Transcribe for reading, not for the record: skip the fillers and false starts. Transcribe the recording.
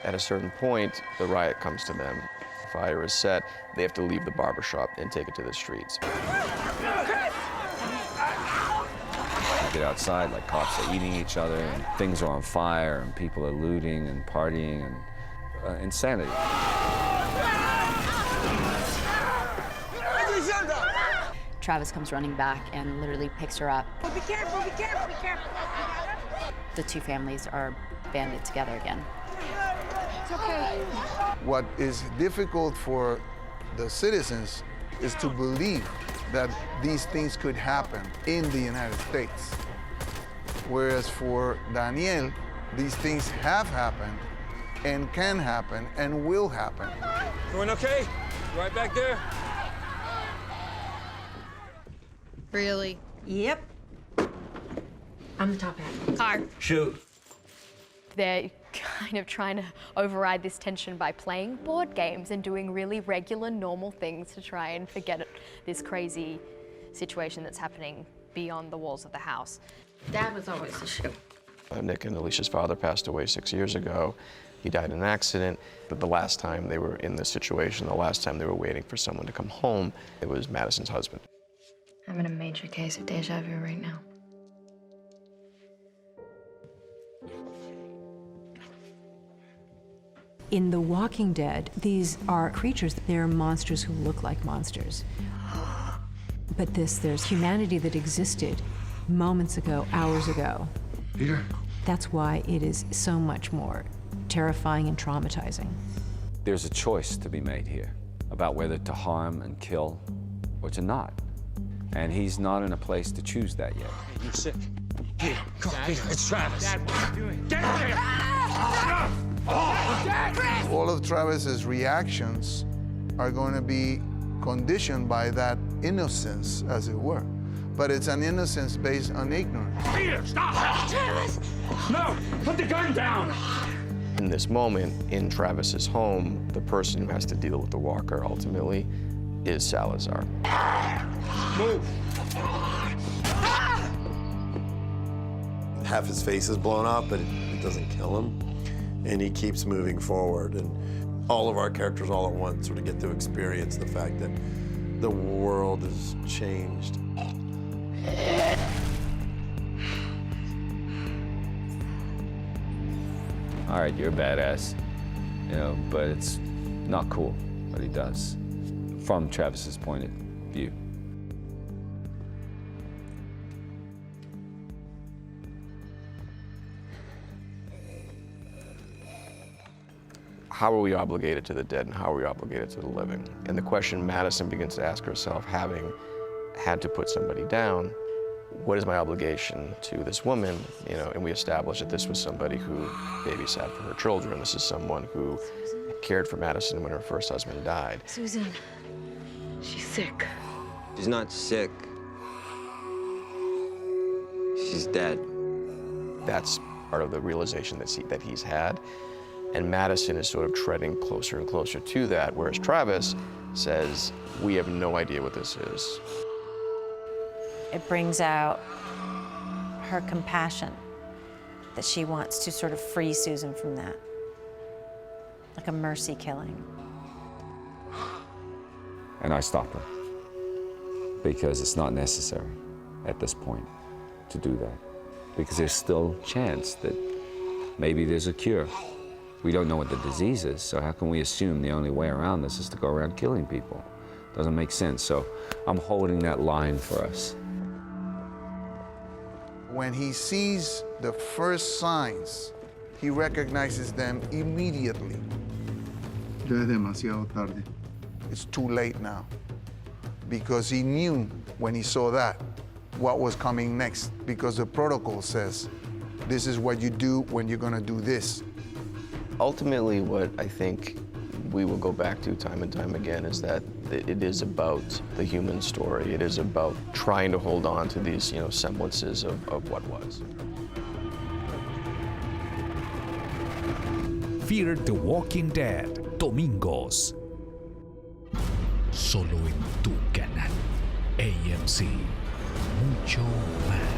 At a certain point, the riot comes to them. Fire is set, they have to leave the barbershop and take it to the streets. Get outside, like cops are eating each other, and things are on fire, and people are looting and partying, and insanity. Travis comes running back and literally picks her up. Oh, be careful, be careful, be careful. The two families are banded together again. It's okay. What is difficult for the citizens is to believe that these things could happen in the United States. Whereas for Daniel, these things have happened and can happen and will happen. Everyone okay? Right back there? Really? Yep. I'm the top hat. Car. Shoot. They're kind of trying to override this tension by playing board games and doing really regular, normal things to try and forget this crazy situation that's happening beyond the walls of the house. Dad was always the shoe. Nick and Alicia's father passed away 6 years ago. He died in an accident. But the last time they were in this situation, the last time they were waiting for someone to come home, it was Madison's husband. I'm in a major case of deja vu right now. In The Walking Dead, these are creatures. They're monsters who look like monsters. But there's humanity that existed moments ago, hours ago. Peter? That's why it is so much more terrifying and traumatizing. There's a choice to be made here about whether to harm and kill or to not. And he's not in a place to choose that yet. Hey, you sick? Peter, come on, Peter, it's Travis. Dad, what are you doing? Get out of here! All of Travis's reactions are going to be conditioned by that innocence, as it were. But it's an innocence based on ignorance. Peter, stop! Travis! No! Put the gun down! In this moment, in Travis's home, the person who has to deal with the walker ultimately is Salazar. Move! Half his face is blown up, but it doesn't kill him. And he keeps moving forward. And all of our characters all at once sort of get to experience the fact that the world has changed. All right, you're a badass, you know, but it's not cool what he does from Travis's point of view. How are we obligated to the dead and how are we obligated to the living? And the question Madison begins to ask herself, having had to put somebody down, what is my obligation to this woman? You know, and we established that this was somebody who babysat for her children. This is someone who cared for Madison when her first husband died. Susan, she's sick. She's not sick. She's dead. That's part of the realization that he's had. And Madison is sort of treading closer and closer to that, whereas Travis says, we have no idea what this is. It brings out her compassion, that she wants to sort of free Susan from that, like a mercy killing. And I stop her because it's not necessary at this point to do that, because there's still a chance that maybe there's a cure. We don't know what the disease is, so how can we assume the only way around this is to go around killing people? Doesn't make sense, so I'm holding that line for us. When he sees the first signs, he recognizes them immediately. Ya es demasiado tarde. It's too late now, because he knew when he saw that what was coming next, because the protocol says, this is what you do when you're gonna do this. Ultimately, what I think we will go back to time and time again is that it is about the human story. It is about trying to hold on to these, you know, semblances of what was. Fear the Walking Dead, domingos. solo en tu canal AMC. Mucho más.